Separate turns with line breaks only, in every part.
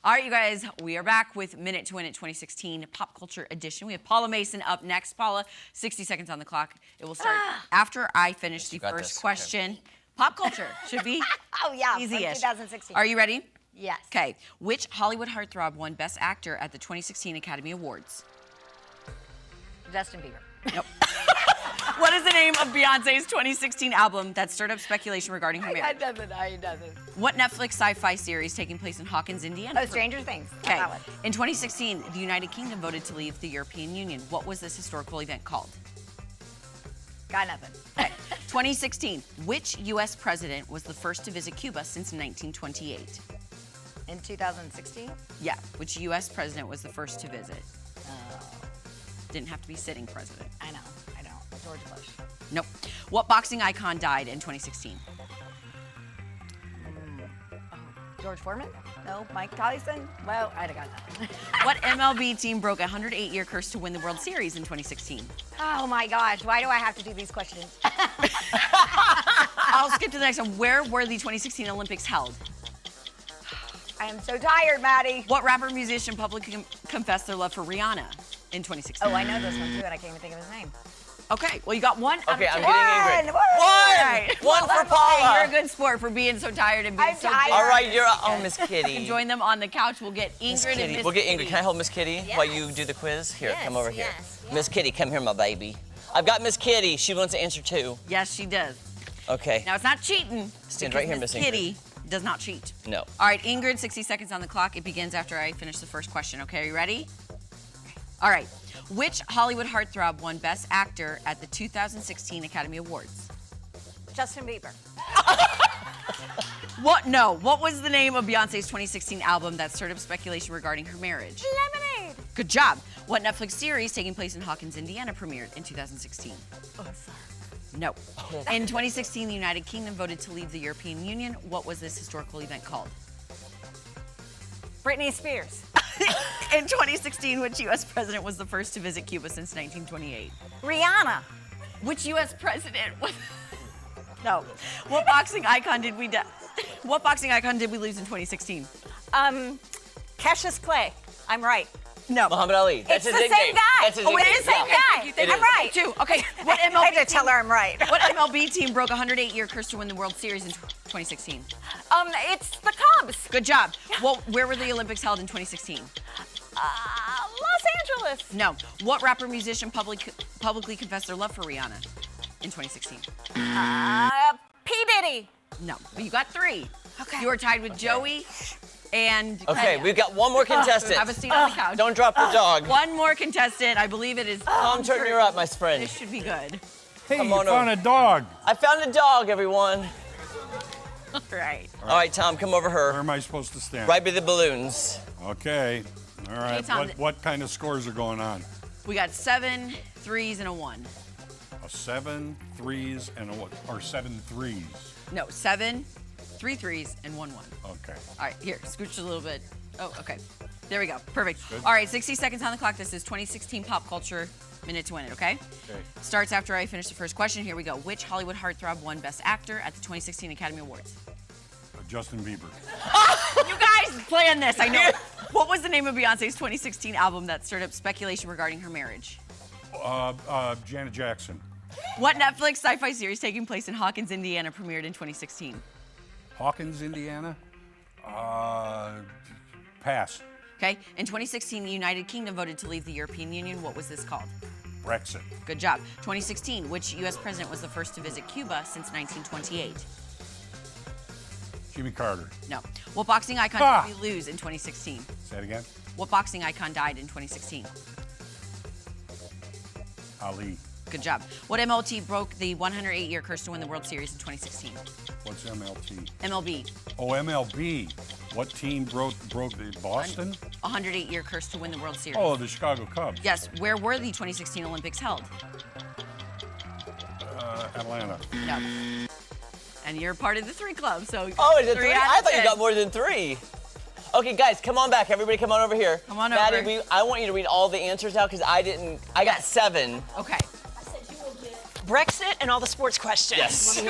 All right, you guys, we are back with Minute to Win It 2016 Pop Culture Edition. We have Paula Mason up next. Paula, 60 seconds on the clock. It will start after I finish the first question. Okay. Pop culture should be easy-ish.
2016.
Are you ready?
Yes.
Okay. Which Hollywood heartthrob won Best Actor at the 2016 Academy Awards?
Justin Bieber.
Nope. What is the name of Beyonce's 2016 album that stirred up speculation regarding her marriage?
I doesn't.
What Netflix sci-fi series taking place in Hawkins, Indiana?
Oh, Stranger Things.
Okay. In 2016, the United Kingdom voted to leave the European Union. What was this historical event called?
Got nothing.
Okay. 2016, which U.S. president was the first to visit Cuba since 1928?
In 2016?
Yeah, which U.S. president was the first to visit? Didn't have to be sitting president.
I know. George Bush.
Nope. What boxing icon died in 2016?
George Foreman? No. Mike Tyson? Well, I got nothing.
What MLB team broke a 108-year curse to win the World Series in 2016?
Oh my gosh, why do I have to do these questions?
I'll skip to the next one. Where were the 2016 Olympics held?
I am so tired, Maddie.
What rapper musician publicly confessed their love for Rihanna in 2016?
Oh, I know this one too, and I can't even think of his name.
Okay, well, you got one out of 10.
I'm getting angry.
One
for Paula.
Hey, you're a good sport for being so tired and being so
tired.
All right, you're Miss Kitty.
Join them on the couch. We'll get Ingrid and Miss
We'll get Ingrid.
Kitty.
Can I hold Miss Kitty while you do the quiz? Here, come over here.
Yes.
Miss Kitty, come here, my baby. I've got Miss Kitty. She wants to answer too.
Yes, she does.
Okay.
Now, it's not cheating.
Stand right here,
Miss
Miss
Kitty does not cheat.
No.
All right, Ingrid, 60 seconds on the clock. It begins after I finish the first question. Okay, are you ready? All right. Which Hollywood heartthrob won Best Actor at the 2016 Academy Awards?
Justin Bieber.
What? No. What was the name of Beyonce's 2016 album that stirred up speculation regarding her marriage?
Lemonade.
Good job. What Netflix series taking place in Hawkins, Indiana premiered in 2016? No. In 2016, the United Kingdom voted to leave the European Union. What was this historical event called?
Britney Spears.
In 2016, which U.S. president was the first to visit Cuba since 1928?
Rihanna.
Which U.S. president was... No. What boxing icon did we lose in 2016?
Cassius Clay. I'm right.
No.
Muhammad Ali. That's
It's
his
the
nickname.
same guy.
That's his
Oh, it
nickname.
is the same guy.
It
I'm
is.
right.
Two. Okay. What
I
MLB
had to tell her I'm right.
What MLB team broke a 108-year curse to win the World Series in 2016?
It's the Cubs.
Good job. Well, where were the Olympics held in 2016?
Los Angeles.
No. What rapper musician publicly confessed their love for Rihanna in 2016?
P. Diddy.
No. But you got 3.
Okay.
You are tied with Joey and
Okay,
Kenya.
we've got one more contestant.
Have a seat on the couch.
Don't drop your dog.
One more contestant. I believe it is.
Tom, turn her up, my friend.
This should be good.
Hey,
Come
you
on
found
over.
a dog.
I found a dog, everyone.
All right.
All right, Tom, come over
Where
her.
am I supposed to stand?
Right by the balloons.
Okay. All right.
Tom,
What kind of scores are going on?
We got 7 3s and a 1.
A 7 3s and a what? Or 7 3s.
No, 7, 3 3s and 1 1.
Okay.
All right, here, scooch a little bit. Oh, okay. There we go. Perfect.
Good.
All right, 60 seconds on the clock. This is 2016 Pop Culture Minute to Win It, okay?
Okay.
Starts after I finish the first question. Here we go. Which Hollywood heartthrob won Best Actor at the 2016 Academy Awards?
Justin Bieber.
You guys planned this, I know. What was the name of Beyonce's 2016 album that stirred up speculation regarding her marriage?
Janet Jackson.
What Netflix sci-fi series taking place in Hawkins, Indiana premiered in 2016?
Hawkins, Indiana. Pass.
Okay. In 2016, the United Kingdom voted to leave the European Union. What was this called?
Brexit.
Good job. 2016, which U.S. president was the first to visit Cuba since 1928?
Jimmy Carter.
No. What boxing icon did we lose in 2016?
Say it again.
What boxing icon died in 2016?
Ali.
Good job. What MLT broke the 108-year curse to win the World Series in 2016?
What's MLT?
MLB.
Oh, MLB. What team broke the Boston?
108-year curse to win the World Series.
Oh, the Chicago Cubs.
Yes. Where were the 2016 Olympics held?
Atlanta.
No. And you're part of the 3 club, so.
Oh, is it 3?
out of
I thought you
10.
got more than 3. Okay, guys, come on back. Everybody come on over here.
Come on
Maddie,
over.
I want you to read all the answers out because I got 7.
Okay.
Brexit and all the sports questions.
Yes.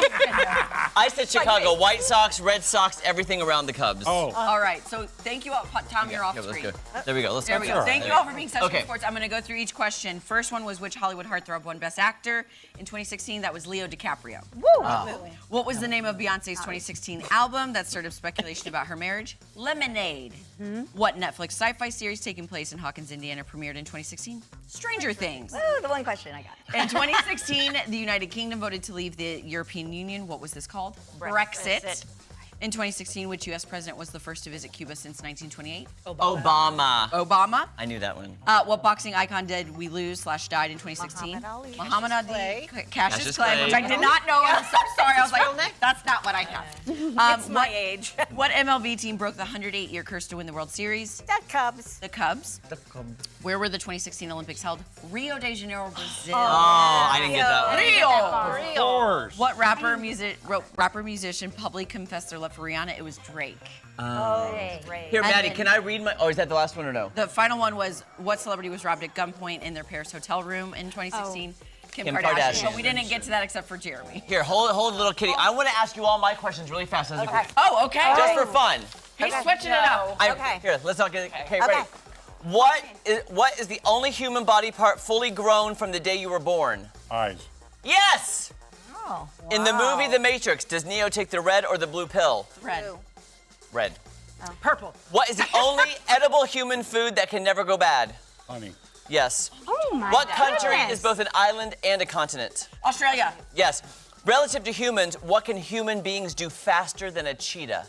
I said Chicago. White Sox, Red Sox, everything around the Cubs.
Oh,
All right, so thank you all. Tom, you're off
Here, let's
screen.
go. There we go. Let's
There
go.
we go. Thank you all for being such
Okay.
good sports. I'm going to go through each question. First one was which Hollywood heartthrob won Best Actor in 2016? That was Leo DiCaprio.
Woo!
What was the name of Beyonce's 2016 album that stirred up speculation about her marriage? Lemonade. What Netflix sci-fi series taking place in Hawkins, Indiana premiered in 2016? Stranger Things.
Ooh, the one question I got.
In 2016, the United Kingdom voted to leave the European Union. What was this called? Brexit. In 2016, which U.S. president was the first to visit Cuba since 1928?
Obama.
Obama.
I knew that one.
What boxing icon did we lose / died in 2016?
Muhammad Ali.
Muhammad Ali. Cassius
Cassius
Clay,
Clay.
which I did not know. I'm so sorry. I was like, that's not what I have.
It's my age.
What MLB team broke the 108-year curse to win the World Series?
That Cubs.
The Cubs. Where were the 2016 Olympics held? Rio de Janeiro, Brazil.
Oh, I didn't get that one.
Rio.
of course.
What rapper musician publicly confessed their love for Rihanna? It was Drake.
Here, Maddie, can I read my? Oh, is that the last one or no?
The final one was what celebrity was robbed at gunpoint in their Paris hotel room in 2016? Kim Kardashian. But we didn't get to that except for Jeremy.
Here, hold little kitty. I want to ask you all my questions really fast.
Okay.
Oh, okay.
Just for fun.
He's switching it up.
Here, let's not get. Okay, ready. What is the only human body part fully grown from the day you were born?
Eyes.
Yes.
Oh,
In the movie The Matrix, does Neo take the red or the blue pill?
Red.
Red.
Purple.
What is the only edible human food that can never go bad?
Honey.
Yes.
Oh my
What country
goodness.
is both an island and a continent?
Australia.
Yes. Relative to humans, what can human beings do faster than a cheetah?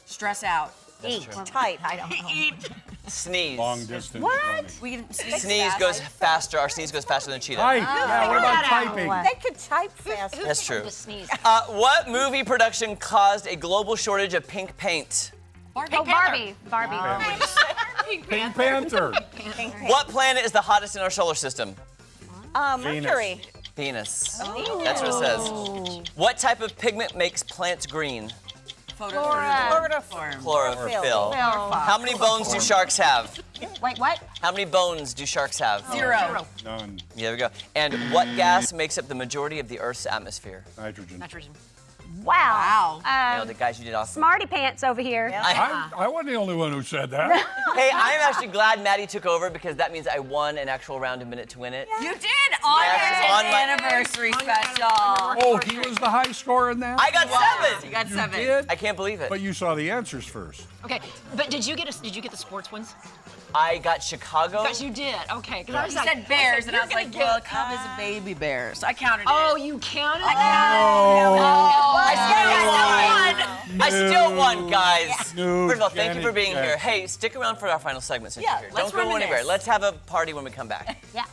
Stress out.
Eat. Type. I don't know.
Sneeze.
Long distance
What?
running.
We can
Sneeze goes faster. Our sneeze goes faster than a cheetah.
Type. Yeah, what about typing?
They could type fast.
That's true.
To sneeze.
What movie production caused a global shortage of pink paint?
Barbie.
Pink Panther.
What planet is the hottest in our solar system?
Mercury.
Venus. That's what it says. What type of pigment makes plants green? Chlorophyll. How many bones do sharks have?
Wait, what?
How many bones do sharks have?
Zero.
None.
Yeah, there we go. And what gas makes up the majority of the Earth's atmosphere?
Nitrogen.
Wow.
Nailed it, guys. You did awesome.
Smarty pants over here.
I wasn't the only one who said that.
Hey, I'm actually glad Maddie took over because that means I won an actual round of Minute to Win It.
You did on
Yes, on
your
my-
anniversary special.
Oh, he was the high scorer in that?
I got
You
7.
got
You
7.
did?
I can't believe it.
But you saw the answers first.
Okay, but did you get the sports ones?
I got Chicago.
Because you did. Okay, because I was
He
like,
said bears, and I was
you're
like,
gonna
well, a
get-
cub is a baby bear. So I counted it.
Oh, you counted?
I still won, guys.
No,
First of all, thank you for
Janet
being here.
Jackson.
Hey, stick around for our final segment since
Yeah,
you're here.
let's
Don't go
reminisce.
anywhere. Let's have a party when we come back.
Yeah.